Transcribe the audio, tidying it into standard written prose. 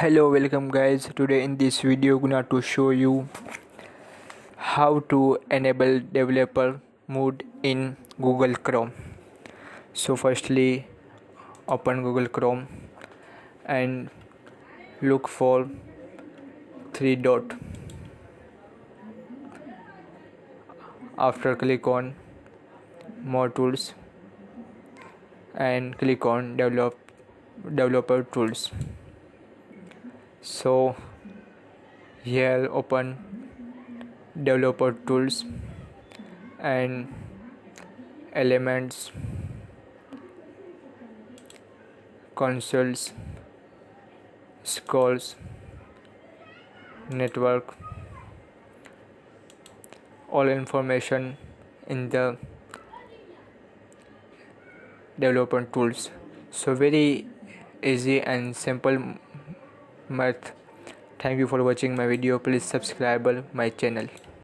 Hello, welcome guys. Today in this video gonna to show you how to enable developer mode in Google Chrome. So firstly open Google Chrome and look for three dot. After click on more tools and click on developer tools. So here open developer tools and elements, consoles, scrolls, network, all information in the developer tools. So very easy and simple math. Thank you for watching my video. Please subscribe my channel.